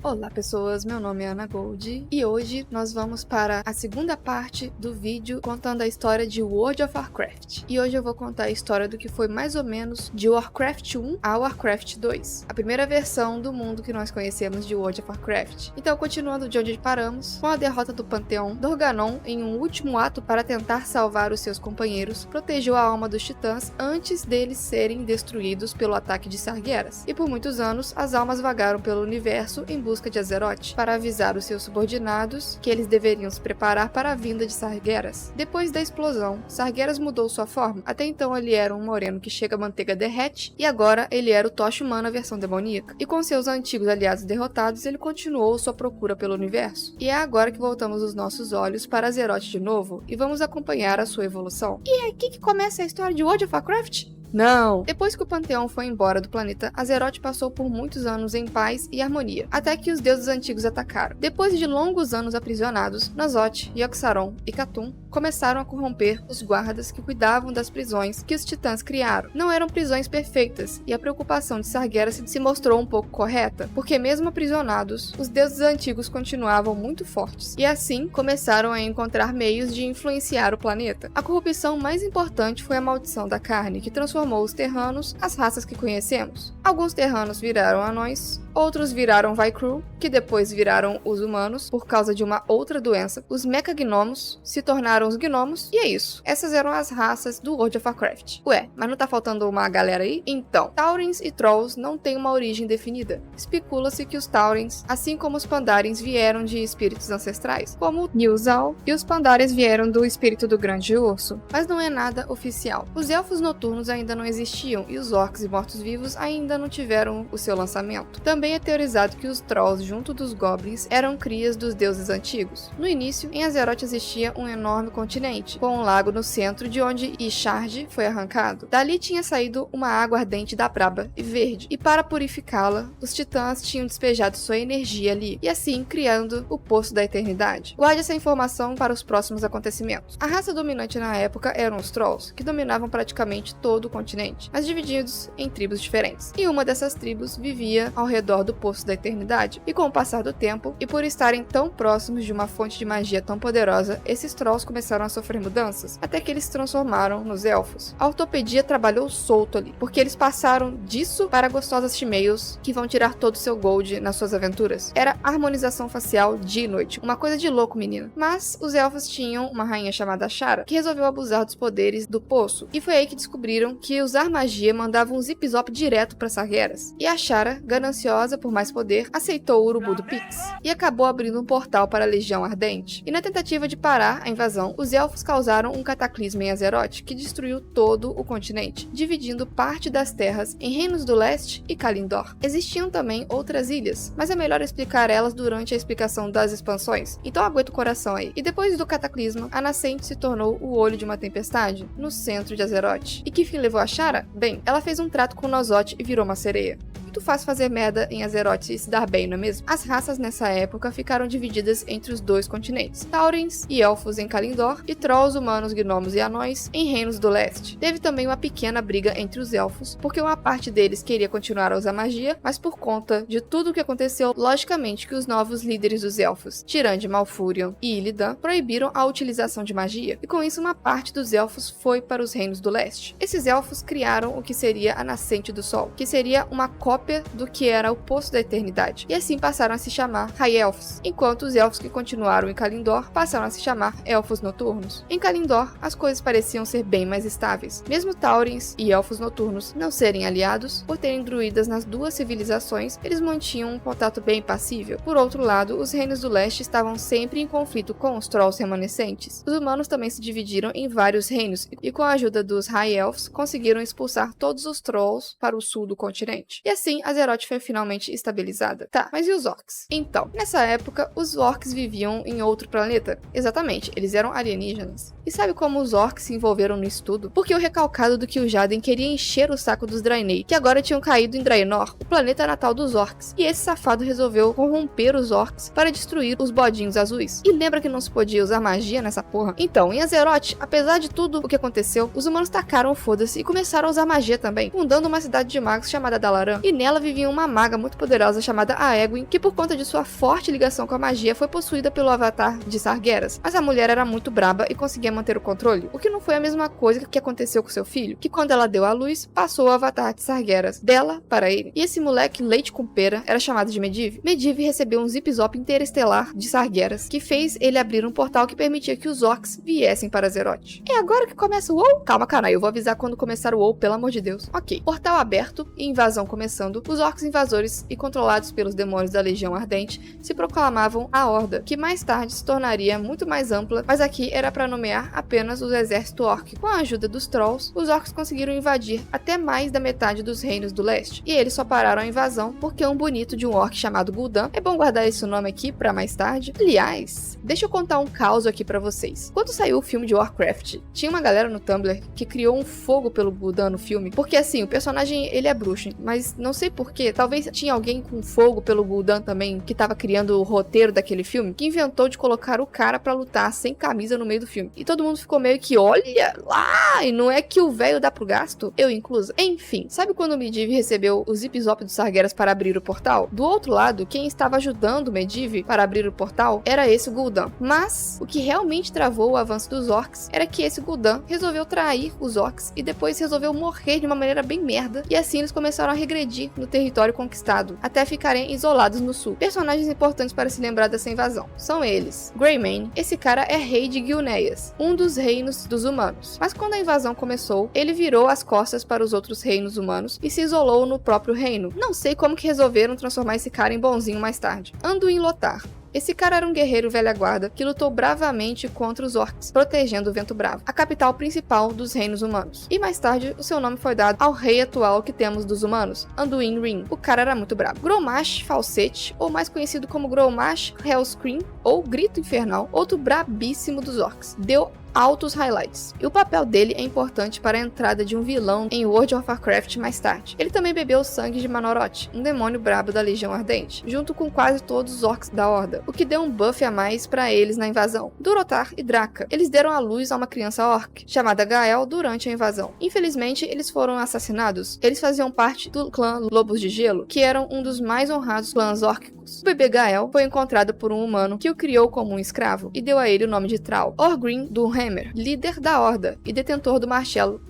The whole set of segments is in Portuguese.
Olá pessoas, meu nome é Ana Gold e hoje nós vamos para a segunda parte do vídeo contando a história de World of Warcraft. E hoje eu vou contar a história do que foi mais ou menos de Warcraft 1 a Warcraft 2, a primeira versão do mundo que nós conhecemos de World of Warcraft. Então, continuando de onde paramos, com a derrota do Panteão, Dorganon, em um último ato para tentar salvar os seus companheiros, protegeu a alma dos titãs antes deles serem destruídos pelo ataque de Sargeras. E por muitos anos, as almas vagaram pelo universo em busca de Azeroth, para avisar os seus subordinados que eles deveriam se preparar para a vinda de Sargeras. Depois da explosão, Sargeras mudou sua forma. Até então ele era um moreno que chega a manteiga derrete, e agora ele era o Tocha Humana versão demoníaca. E com seus antigos aliados derrotados, ele continuou sua procura pelo universo. E é agora que voltamos os nossos olhos para Azeroth de novo, e vamos acompanhar a sua evolução. E é aqui que começa a história de World of Warcraft? Não! Depois que o Panteão foi embora do planeta, Azeroth passou por muitos anos em paz e harmonia, até que os deuses antigos atacaram. Depois de longos anos aprisionados, N'Zoth, Yogg-Saron e Khatun começaram a corromper os guardas que cuidavam das prisões que os titãs criaram. Não eram prisões perfeitas, e a preocupação de Sargeras se mostrou um pouco correta, porque mesmo aprisionados, os deuses antigos continuavam muito fortes, e assim começaram a encontrar meios de influenciar o planeta. A corrupção mais importante foi a maldição da carne, que transformou os terranos as raças que conhecemos. Alguns terranos viraram anões, outros viraram Vaikru, que depois viraram os humanos por causa de uma outra doença. Os Mecha-Gnomos se tornaram os Gnomos, e é isso. Essas eram as raças do World of Warcraft. Ué, mas não tá faltando uma galera aí? Então, Taurens e Trolls não têm uma origem definida. Especula-se que os Taurens, assim como os Pandarens, vieram de espíritos ancestrais, como Nilzal, e os Pandares vieram do espírito do Grande Urso, mas não é nada oficial. Os Elfos Noturnos ainda não existiam, e os Orcs e Mortos-Vivos ainda não tiveram o seu lançamento. Também é teorizado que os Trolls, junto dos Goblins, eram crias dos deuses antigos. No início, em Azeroth existia um enorme continente, com um lago no centro de onde Ishard foi arrancado. Dali tinha saído uma água ardente da braba e verde, e para purificá-la, os titãs tinham despejado sua energia ali, e assim criando o Poço da Eternidade. Guarde essa informação para os próximos acontecimentos. A raça dominante na época eram os Trolls, que dominavam praticamente todo o continente, mas divididos em tribos diferentes. E uma dessas tribos vivia ao redor do Poço da Eternidade, e com o passar do tempo, e por estarem tão próximos de uma fonte de magia tão poderosa, esses Trolls começaram a sofrer mudanças, até que eles se transformaram nos Elfos. A ortopedia trabalhou solto ali, porque eles passaram disso para gostosas Shemales, que vão tirar todo o seu gold nas suas aventuras. Era harmonização facial dia e noite, uma coisa de louco, menina. Mas os Elfos tinham uma rainha chamada Shara, que resolveu abusar dos poderes do poço, e foi aí que descobriram que usar magia mandava um zip-zop direto para Sargeras. E a Shara, gananciosa por mais poder, aceitou o urubu do Pix, e acabou abrindo um portal para a Legião Ardente. E na tentativa de parar a invasão, os Elfos causaram um cataclisma em Azeroth que destruiu todo o continente, dividindo parte das terras em Reinos do Leste e Kalindor. Existiam também outras ilhas, mas é melhor explicar elas durante a explicação das expansões, então aguenta o coração aí. E depois do cataclisma, a Nascente se tornou o olho de uma tempestade no centro de Azeroth. E que fim levou a Shara? Bem, ela fez um trato com N'Zoth e virou uma sereia. Muito fácil fazer merda em Azeroth e se dar bem, não é mesmo? As raças nessa época ficaram divididas entre os dois continentes, Taurens e Elfos em Kalindor, e Trolls, humanos, gnomos e anões em Reinos do Leste. Teve também uma pequena briga entre os Elfos, porque uma parte deles queria continuar a usar magia, mas por conta de tudo o que aconteceu, logicamente que os novos líderes dos Elfos, Tyrande, Malfurion e Illidan, proibiram a utilização de magia, e com isso uma parte dos Elfos foi para os Reinos do Leste. Esses Elfos criaram o que seria a Nascente do Sol, que seria uma cópia do que era o Poço da Eternidade, e assim passaram a se chamar High Elves, enquanto os Elfos que continuaram em Kalindor passaram a se chamar Elfos Noturnos. Em Kalindor, as coisas pareciam ser bem mais estáveis, mesmo Taurens e Elfos Noturnos não serem aliados, por terem druidas nas duas civilizações, eles mantinham um contato bem passível. Por outro lado, os Reinos do Leste estavam sempre em conflito com os Trolls remanescentes. Os humanos também se dividiram em vários reinos, e com a ajuda dos High Elves, conseguiram expulsar todos os Trolls para o sul do continente. E assim, Azeroth foi finalmente estabilizada. Tá, mas e os Orcs? Então, nessa época, os Orcs viviam em outro planeta. Exatamente, eles eram alienígenas. E sabe como os Orcs se envolveram no estudo? Porque o recalcado do Kil'jaeden queria encher o saco dos Draenei, que agora tinham caído em Draenor, o planeta natal dos Orcs. E esse safado resolveu corromper os Orcs para destruir os bodinhos azuis. E lembra que não se podia usar magia nessa porra? Então, em Azeroth, apesar de tudo o que aconteceu, os humanos tacaram o foda-se e começaram a usar magia também, fundando uma cidade de magos chamada Dalaran. E nela vivia uma maga muito poderosa chamada Aegwynn, que por conta de sua forte ligação com a magia foi possuída pelo avatar de Sargeras. Mas a mulher era muito braba e conseguia manter o controle, o que não foi a mesma coisa que aconteceu com seu filho, que quando ela deu à luz, passou o avatar de Sargeras dela para ele. E esse moleque leite com pera era chamado de Medivh. Medivh recebeu um zip-zop interestelar de Sargeras, que fez ele abrir um portal que permitia que os orcs viessem para Azeroth. É agora que começa o WoW? Calma, caralho, eu vou avisar quando começar o WoW, pelo amor de Deus. Ok, portal aberto e invasão começando, os orcs invasores e controlados pelos demônios da Legião Ardente se proclamavam a Horda, que mais tarde se tornaria muito mais ampla, mas aqui era para nomear apenas o exército orc. Com a ajuda dos Trolls, os orcs conseguiram invadir até mais da metade dos reinos do leste, e eles só pararam a invasão porque um bonito de um orc chamado Gul'dan, é bom guardar esse nome aqui para mais tarde. Aliás, deixa eu contar um caos aqui para vocês. Quando saiu o filme de Warcraft, tinha uma galera no Tumblr que criou um fogo pelo Gul'dan no filme, porque assim, o personagem ele é bruxo, mas não sei porquê, talvez tinha alguém com fogo pelo Gul'dan também, que tava criando o roteiro daquele filme, que inventou de colocar o cara pra lutar sem camisa no meio do filme. E todo mundo ficou meio que, olha lá, e não é que o velho dá pro gasto? Eu inclusa. Enfim, sabe quando o Medivh recebeu o zip-zop dos Sargeras para abrir o portal? Do outro lado, quem estava ajudando o Medivh para abrir o portal era esse Gul'dan. Mas, o que realmente travou o avanço dos orcs era que esse Gul'dan resolveu trair os orcs e depois resolveu morrer de uma maneira bem merda, e assim eles começaram a regredir no território conquistado, até ficarem isolados no sul. Personagens importantes para se lembrar dessa invasão são eles: Greymane, esse cara é rei de Gilneas, um dos reinos dos humanos. Mas quando a invasão começou, ele virou as costas para os outros reinos humanos e se isolou no próprio reino. Não sei como que resolveram transformar esse cara em bonzinho mais tarde. Anduin Lothar. Esse cara era um guerreiro velha guarda que lutou bravamente contra os orcs, protegendo o Vento Bravo, a capital principal dos reinos humanos. E mais tarde, o seu nome foi dado ao rei atual que temos dos humanos, Anduin Wrynn. O cara era muito bravo. Grommash Falsete, ou mais conhecido como Grommash Hellscream, ou Grito Infernal, outro brabíssimo dos orcs. Deu altos highlights. E o papel dele é importante para a entrada de um vilão em World of Warcraft mais tarde. Ele também bebeu o sangue de Manoroth, um demônio brabo da Legião Ardente, junto com quase todos os orcs da Horda, o que deu um buff a mais para eles na invasão. Durotar e Draka. Eles deram à luz a uma criança orc, chamada Gael, durante a invasão. Infelizmente, eles foram assassinados. Eles faziam parte do clã Lobos de Gelo, que eram um dos mais honrados clãs órquicos. O bebê Gael foi encontrado por um humano que o criou como um escravo e deu a ele o nome de Thrall. Orgrim Doomhammer, líder da Horda e detentor do martelo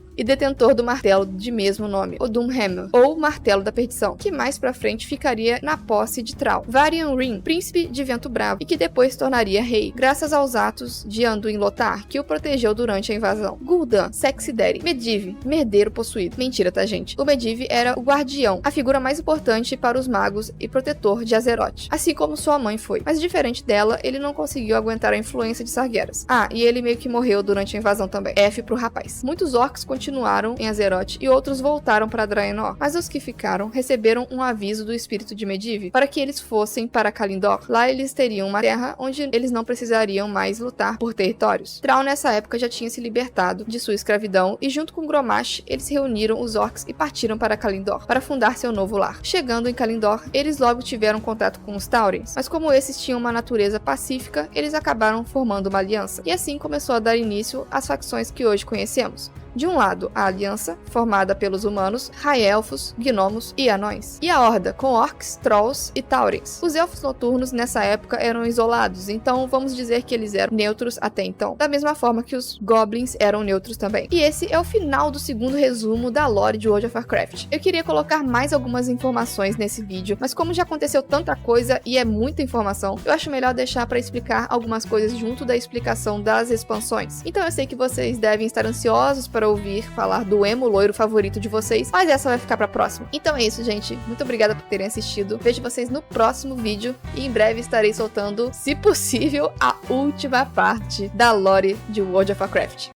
de mesmo nome, o Doomhammer, ou Martelo da Perdição, que mais pra frente ficaria na posse de Thrall. Varian Wrynn, príncipe de Vento Bravo, e que depois se tornaria rei, graças aos atos de Anduin Lothar, que o protegeu durante a invasão. Gul'dan, Sexy Daddy. Medivh, merdeiro possuído. Mentira, tá, gente? O Medivh era o guardião, a figura mais importante para os magos e protetor de Azeroth, assim como sua mãe foi. Mas diferente dela, ele não conseguiu aguentar a influência de Sargeras. Ah, e ele meio que morreu durante a invasão também. F pro rapaz. Muitos orcs continuaram em Azeroth e outros voltaram para Draenor, mas os que ficaram receberam um aviso do espírito de Medivh para que eles fossem para Kalindor. Lá eles teriam uma terra onde eles não precisariam mais lutar por territórios. Thrall nessa época já tinha se libertado de sua escravidão e junto com Grommash eles reuniram os orcs e partiram para Kalindor para fundar seu novo lar. Chegando em Kalindor, eles logo tiveram contato com os Taurens, mas como esses tinham uma natureza pacífica, eles acabaram formando uma aliança, e assim começou a dar início às facções que hoje conhecemos. De um lado, a aliança, formada pelos humanos, high-elfos, gnomos e anões. E a horda, com orcs, trolls e taurens. Os elfos noturnos nessa época eram isolados, então vamos dizer que eles eram neutros até então. Da mesma forma que os goblins eram neutros também. E esse é o final do segundo resumo da lore de World of Warcraft. Eu queria colocar mais algumas informações nesse vídeo, mas como já aconteceu tanta coisa e é muita informação, eu acho melhor deixar para explicar algumas coisas junto da explicação das expansões. Então eu sei que vocês devem estar ansiosos para ouvir falar do emo loiro favorito de vocês, mas essa vai ficar pra próxima. Então é isso, gente. Muito obrigada por terem assistido. Vejo vocês no próximo vídeo e em breve estarei soltando, se possível, a última parte da lore de World of Warcraft.